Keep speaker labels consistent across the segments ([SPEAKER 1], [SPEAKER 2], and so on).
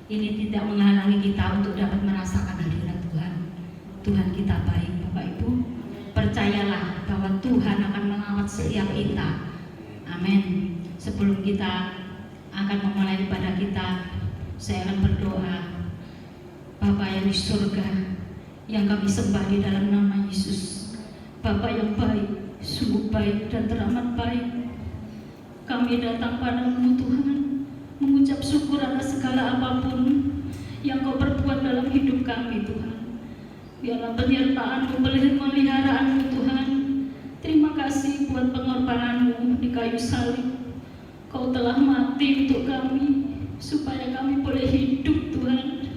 [SPEAKER 1] ini tidak menghalangi kita untuk dapat merasakan hadirat Tuhan. Tuhan kita baik, Bapak Ibu. Percayalah bahwa Tuhan akan melawat setiap kita. Amin. Sebelum kita akan memulai ibadah kita, saya akan berdoa. Bapa yang di surga, yang kami sembah di dalam nama Yesus, Bapa yang baik, sungguh baik dan teramat baik. Kami datang padamu Tuhan, mengucap syukur atas segala apapun yang Kau perbuat dalam hidup kami Tuhan. Biarlah penyertaan-Mu, peliharaan-Mu Tuhan. Terima kasih buat pengorbanan-Mu di kayu salib. Kau telah mati untuk kami, supaya kami boleh hidup Tuhan.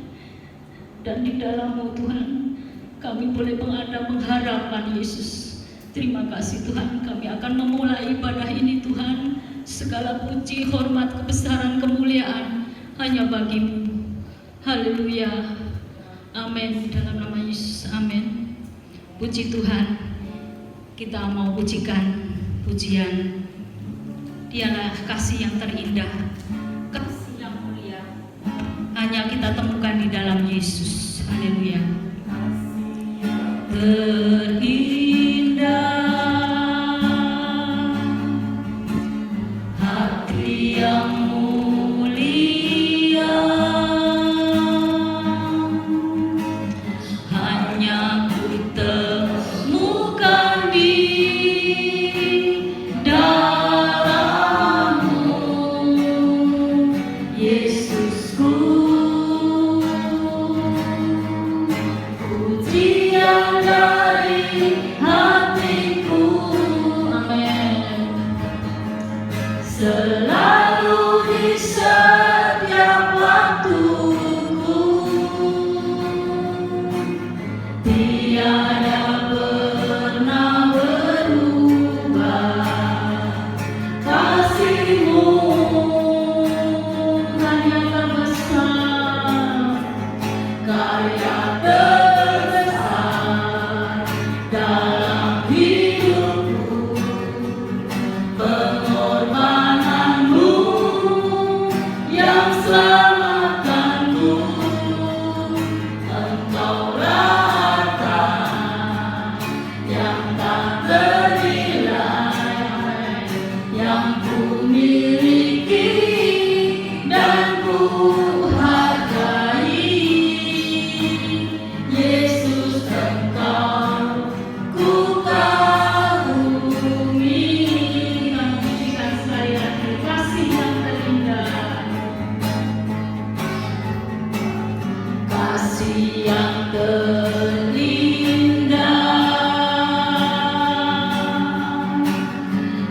[SPEAKER 1] Dan di dalam-Mu Tuhan, kami boleh menghadap pengharapan Yesus. Terima kasih Tuhan, kami akan memulai ibadah ini Tuhan. Segala puji, hormat, kebesaran, kemuliaan hanya bagi-Mu. Haleluya. Amin. Dalam nama Yesus. Amin. Puji Tuhan. Kita mau pujikan pujian. Dialah kasih yang terindah, kasih yang mulia, hanya kita temukan di dalam Yesus. Haleluya. Terindah hati yang mulia, hanya ku temukan di dalam-Mu, Yesusku. Pujian dari hatiku, amin, selalu di setiap waktuku. Tiada pernah berubah kasih-Mu, hanya terbesar, karya terbesar dalam hidupku. Pengorbanan-Mu yang selamatkanku, Engkaulah harta yang tak ternilai, yang ku miliki dan ku hargai. Yesus, Engkau ku kagumi. Kami pujikan sekali lagi kasih yang terindah, kasih yang terindah,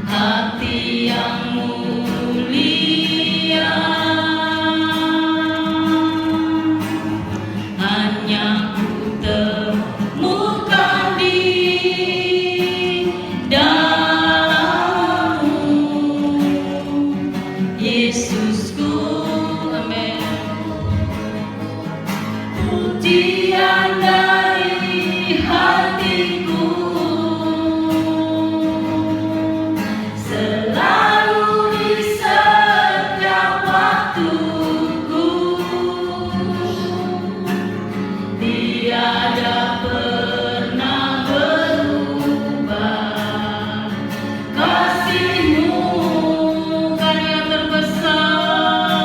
[SPEAKER 1] hati yang mulia, hanya ku temukan di dalam-Mu, Yesusku. Amin. Pujian dari hatiku, selalu di setiap waktuku. Tiada pernah berubah kasih-Mu, karya terbesar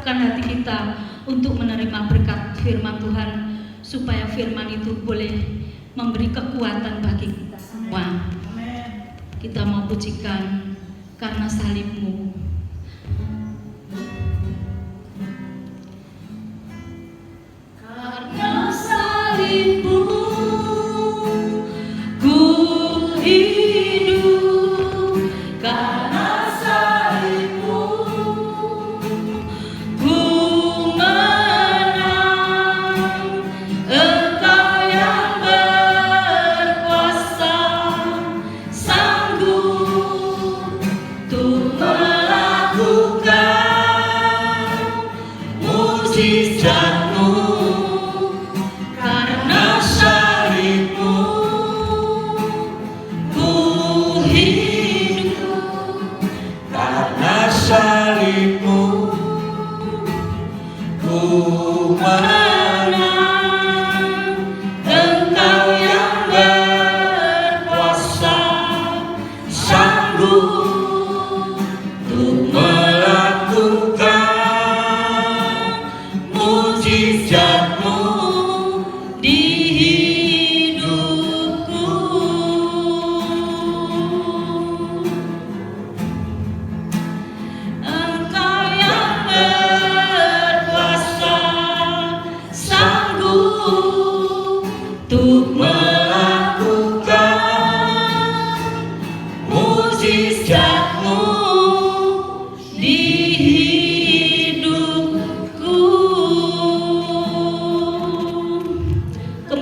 [SPEAKER 1] Hati kita untuk menerima berkat firman Tuhan, supaya firman itu boleh memberi kekuatan bagi kita semua. Kita mau pujikan karena salib-Mu. Karena salib-Mu ku hidup, karena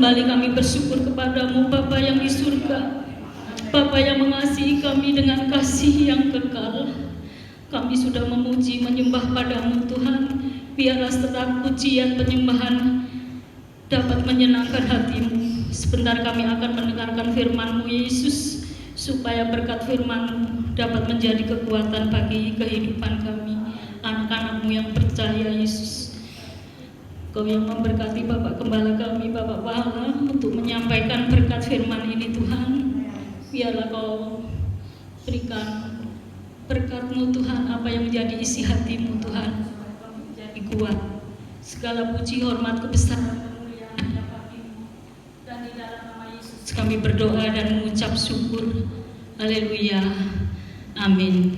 [SPEAKER 1] kembali kami bersyukur kepadamu, Bapa yang di surga, Bapa yang mengasihi kami dengan kasih yang kekal. Kami sudah memuji menyembah padamu Tuhan. Biarlah setiap pujian penyembahan dapat menyenangkan hatimu. Sebentar kami akan mendengarkan firman-Mu Yesus, supaya berkat firman-Mu dapat menjadi kekuatan bagi kehidupan kami, anak-anak-Mu yang percaya Yesus. Kau yang memberkati Bapak Gembala kami, Bapak Pahala, untuk menyampaikan berkat firman ini Tuhan. Biarlah Kau berikan berkat-Mu Tuhan, apa yang menjadi isi hati-Mu Tuhan, menjadi kuat. Segala puji, hormat, kebesaran, kemuliaan hanya bagi-Mu. Dan di dalam nama Yesus kami berdoa dan mengucap syukur. Haleluya. Amin.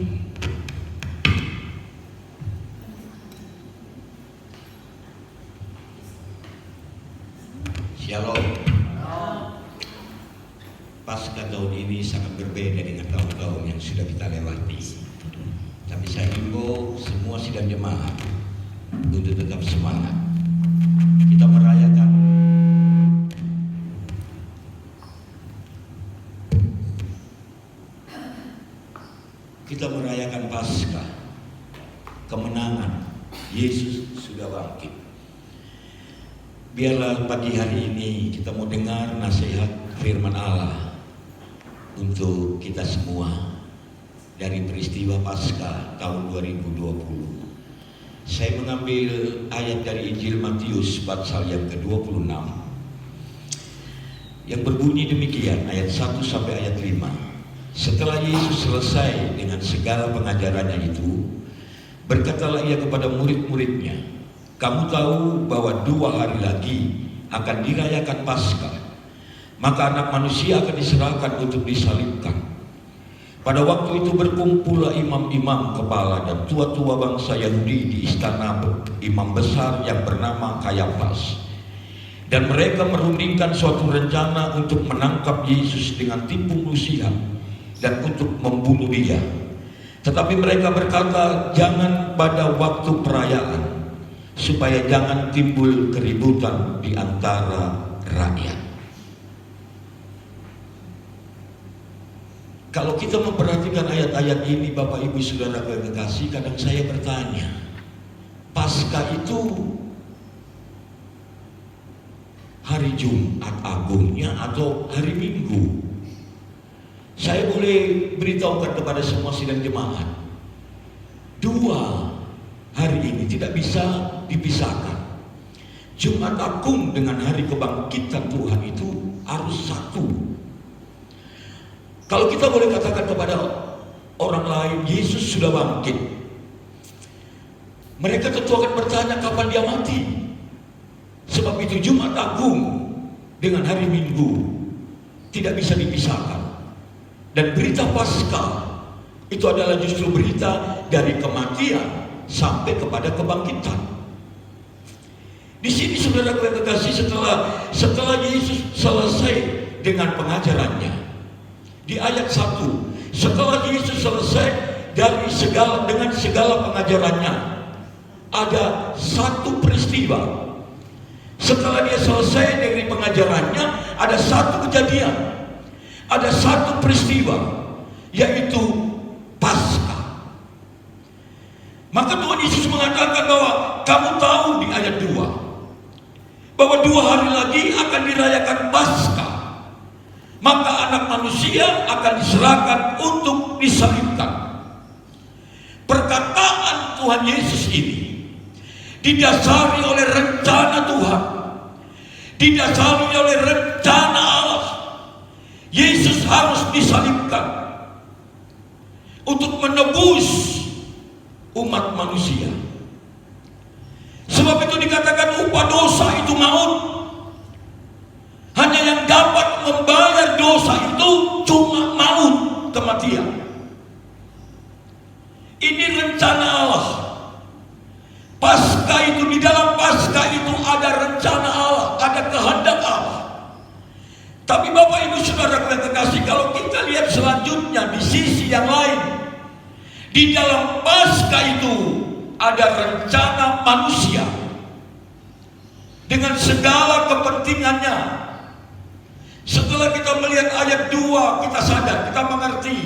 [SPEAKER 2] Shalom. Pasca tahun ini sangat berbeda dengan tahun-tahun yang sudah kita lewati. Tapi saya himbau semua sidang jemaat untuk tetap semangat. Kita merayakan Pasca, kemenangan. Yesus sudah bangkit. Biarlah pagi hari ini kita mau dengar nasihat firman Allah untuk kita semua dari peristiwa Paskah tahun 2020. Saya mengambil ayat dari Injil Matius pasal yang ke-26 yang berbunyi demikian, ayat 1 sampai ayat 5. Setelah Yesus selesai dengan segala pengajarannya itu, berkatalah ia kepada murid-muridnya, "Kamu tahu bahwa 2 hari lagi akan dirayakan Paskah, maka Anak Manusia akan diserahkan untuk disalibkan. Pada waktu itu berkumpullah imam-imam kepala dan tua-tua bangsa Yahudi di istana imam besar yang bernama Kayafas. Dan mereka merundingkan suatu rencana untuk menangkap Yesus dengan tipu muslihat dan untuk membunuh dia. Tetapi mereka berkata, jangan pada waktu perayaan, supaya jangan timbul keributan di antara rakyat." Kalau kita memperhatikan ayat-ayat ini, Bapak Ibu Saudara yang kekasih, kadang saya bertanya, Paskah itu hari Jumat Agungnya atau hari Minggu? Saya boleh beritahukan kepada semua sidang jemaat, dua hari ini tidak bisa dipisahkan. Jumat Agung dengan hari kebangkitan Tuhan itu harus satu. Kalau kita boleh katakan kepada orang lain, Yesus sudah bangkit, mereka tentu akan bertanya kapan dia mati. Sebab itu Jumat Agung dengan hari Minggu tidak bisa dipisahkan. Dan berita Paskah itu adalah justru berita dari kematian sampai kepada kebangkitan. Di sini saudara yang kekasih, setelah Yesus selesai dengan pengajarannya, di ayat 1, setelah Yesus selesai dengan segala pengajarannya, ada satu peristiwa. Setelah dia selesai dari pengajarannya, ada satu kejadian, ada satu peristiwa, yaitu Paskah. Maka Tuhan Yesus mengatakan bahwa kamu tahu di ayat 2 bahwa 2 hari lagi akan dirayakan Paskah. Maka anak manusia akan diserahkan untuk disalibkan. Perkataan Tuhan Yesus ini didasari oleh rencana Tuhan, didasari oleh rencana Allah. Yesus harus disalibkan untuk menebus umat manusia. Sebab itu dikatakan upah dosa itu maut. Hanya yang dapat membayar dosa itu cuma maut, kematian. Ini rencana Allah. Paskah itu, di dalam Paskah itu ada rencana Allah, ada kehendak Allah. Tapi Bapak Ibu Saudara yang terkasih, kalau kita lihat selanjutnya di sisi yang lain, di dalam Paskah itu ada rencana manusia dengan segala kepentingannya. Setelah kita melihat ayat 2, kita sadar, kita mengerti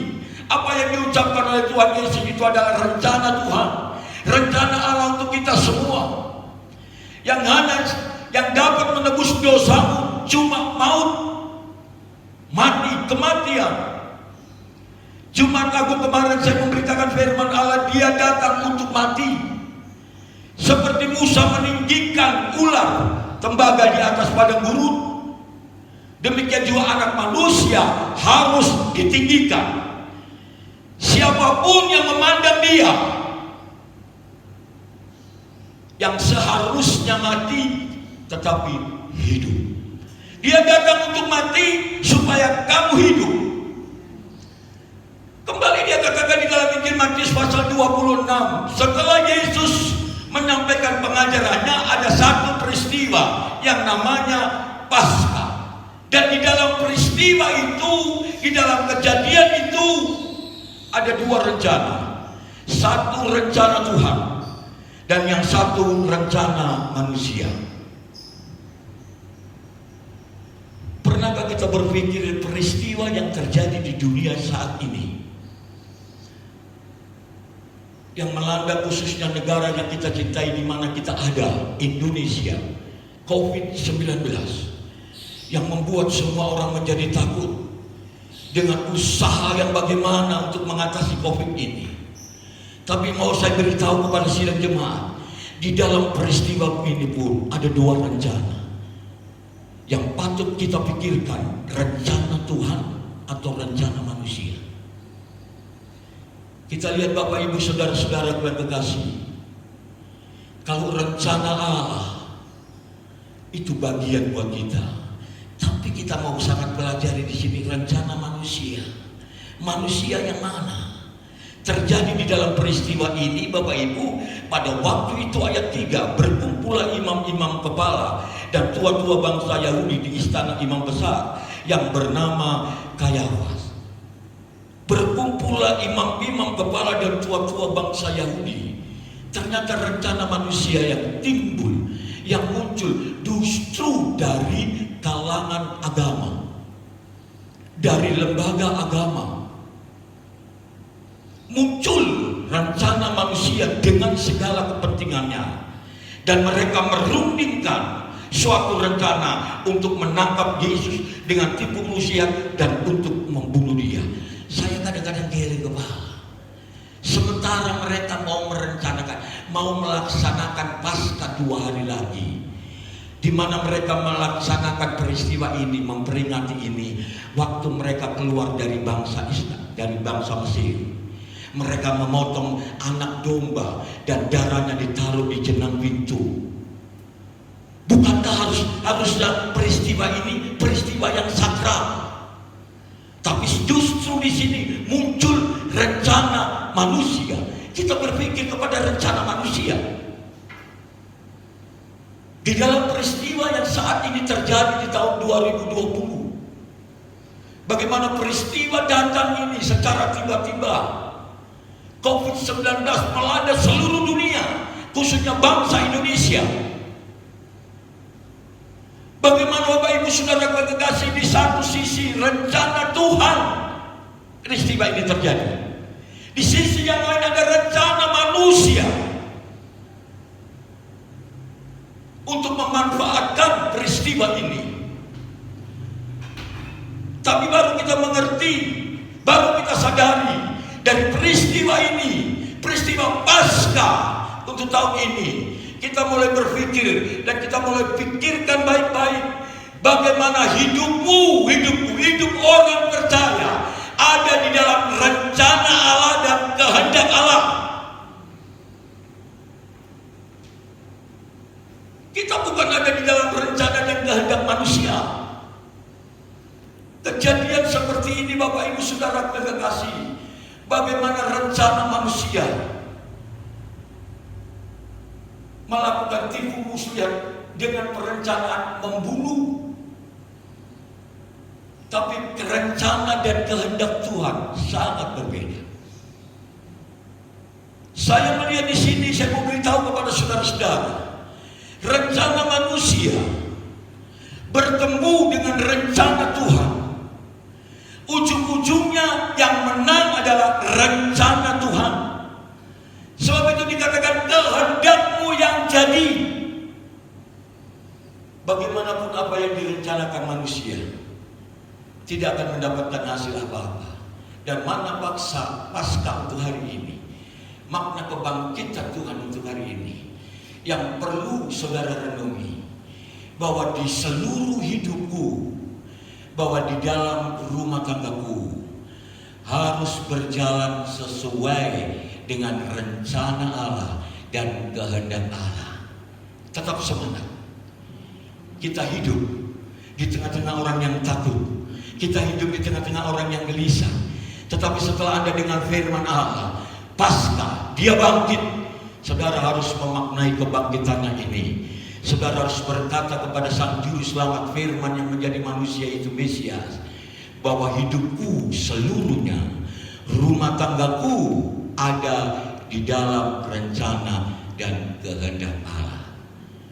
[SPEAKER 2] apa yang diucapkan oleh Tuhan Yesus itu adalah rencana Tuhan, rencana Allah untuk kita semua. Yang dapat menebus dosamu cuma maut, mati, kematian. Jumat Agung kemarin saya memberitakan firman Allah, dia datang untuk mati. Seperti Musa meninggikan ular tembaga di atas padang gurun, demikian juga anak manusia harus ditinggikan. Siapapun yang memandang dia, yang seharusnya mati tetapi hidup, dia datang untuk mati supaya kamu hidup. Kembali dia katakan di dalam Injil Matius pasal 26, setelah Yesus menyampaikan pengajarannya, ada satu peristiwa yang namanya Paskah. Dan di dalam peristiwa itu, di dalam kejadian itu, ada 2 rencana. Satu rencana Tuhan, dan yang satu rencana manusia. Pernahkah kita berpikir peristiwa yang terjadi di dunia saat ini, yang melanda khususnya negara yang kita cintai, di mana kita ada, Indonesia, COVID-19, yang membuat semua orang menjadi takut dengan usaha yang bagaimana untuk mengatasi COVID ini. Tapi mau saya beritahu kepada sidang jemaat, di dalam peristiwa ini pun ada 2 rencana yang patut kita pikirkan, rencana Tuhan atau rencana manusia. Kita lihat Bapak Ibu Saudara-saudara yang terkasih, kalau rencana Allah itu bagian buat kita, tapi kita mau sangat pelajari di sini rencana manusia. Manusia yang mana? Terjadi di dalam peristiwa ini Bapak Ibu, pada waktu itu ayat 3, berkumpullah imam-imam kepala dan tua-tua bangsa Yahudi di istana imam besar yang bernama Kayafas. Berkumpullah imam-imam kepala dan tua-tua bangsa Yahudi. Ternyata rencana manusia yang timbul, yang muncul justru dari kalangan agama, dari lembaga agama. Muncul rencana manusia dengan segala kepentingannya, dan mereka merundingkan suatu rencana untuk menangkap Yesus dengan tipu muslihat dan untuk membunuh dia. Saya kadang-kadang geleng kepala. Sementara sementara mereka mau melaksanakan Paskah 2 hari lagi, di mana mereka melaksanakan peristiwa ini, memperingati ini, waktu mereka keluar dari bangsa Israel, dari bangsa Mesir. Mereka memotong anak domba dan darahnya ditaruh di jenang pintu. Bukankah harusnya peristiwa ini peristiwa yang sakral? Tapi justru di sini muncul rencana manusia. Kita berpikir kepada rencana manusia. Di dalam peristiwa yang saat ini terjadi di tahun 2020, bagaimana peristiwa datang ini secara tiba-tiba. COVID-19 melanda seluruh dunia, khususnya bangsa Indonesia. Bagaimana Bapak Ibu Saudara kekasih, di satu sisi rencana Tuhan peristiwa ini terjadi, di sisi yang lain ada rencana manusia untuk memanfaatkan peristiwa ini. Tapi baru kita mengerti, baru kita sadari dari peristiwa ini, peristiwa Paskah untuk tahun ini, kita mulai berpikir dan kita mulai pikirkan baik-baik bagaimana hidup orang percaya ada di dalam rencana Allah dan kehendak Allah. Kita bukan ada di dalam rencana dan kehendak manusia. Kejadian seperti ini Bapak Ibu Saudara kekasih, bagaimana rencana manusia melakukan tipu muslihat dengan perencanaan membunuh. Tapi rencana dan kehendak Tuhan sangat berbeda. Saya melihat di sini, saya mau beritahu kepada saudara-saudara, rencana manusia bertemu dengan rencana Tuhan. Ujung-ujungnya yang menang adalah rencana Tuhan. Sebab itu dikatakan kehendakmu yang jadi. Bagaimanapun apa yang direncanakan manusia tidak akan mendapatkan hasil apa-apa. Dan makna Paskah untuk hari ini, makna kebangkitan Tuhan untuk hari ini, yang perlu saudara renungi, bahwa di seluruh hidupku, bahwa di dalam rumah tanggaku harus berjalan sesuai dengan rencana Allah dan kehendak Allah. Tetap semangat. Kita hidup di tengah-tengah orang yang takut. Kita hidup di tengah-tengah orang yang gelisah. Tetapi setelah Anda dengar firman Allah, Paskah, dia bangkit. Saudara harus memaknai kebangkitannya ini. Saudara harus berkata kepada Sang Juru Selamat firman yang menjadi manusia itu Mesias, bahwa hidupku seluruhnya, rumah tanggaku ada di dalam rencana dan kehendak Allah.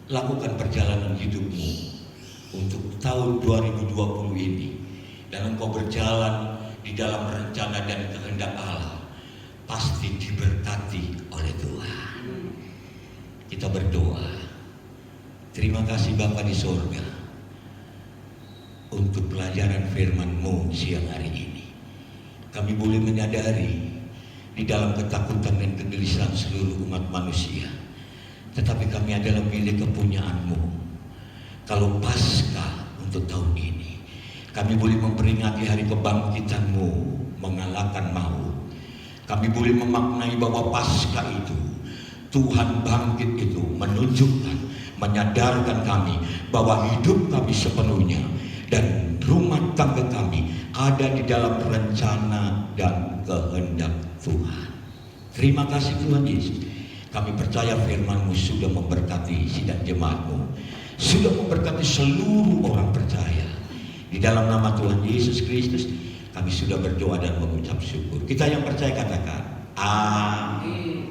[SPEAKER 2] Lakukan perjalanan hidupmu untuk tahun 2020 ini, dan engkau berjalan di dalam rencana dan kehendak Allah, pasti diberkati oleh Tuhan. Kita berdoa. Terima kasih Bapa di sorga untuk pelajaran firman-Mu siang hari ini. Kami boleh menyadari di dalam ketakutan dan kegelisahan seluruh umat manusia, tetapi kami adalah milik kepunyaan-Mu. Kalau Paskah untuk tahun ini, kami boleh memperingati hari kebangkitan-Mu mengalahkan maut. Kami boleh memaknai bahwa Paskah itu, Tuhan bangkit itu menunjukkan, menyadarkan kami bahwa hidup kami sepenuhnya dan rumah tangga kami ada di dalam rencana dan kehendak Tuhan. Terima kasih Tuhan Yesus. Kami percaya firman-Mu sudah memberkati sidang jemaat-Mu, sudah memberkati seluruh orang percaya. Di dalam nama Tuhan Yesus Kristus kami sudah berdoa dan mengucap syukur. Kita yang percaya katakan amin.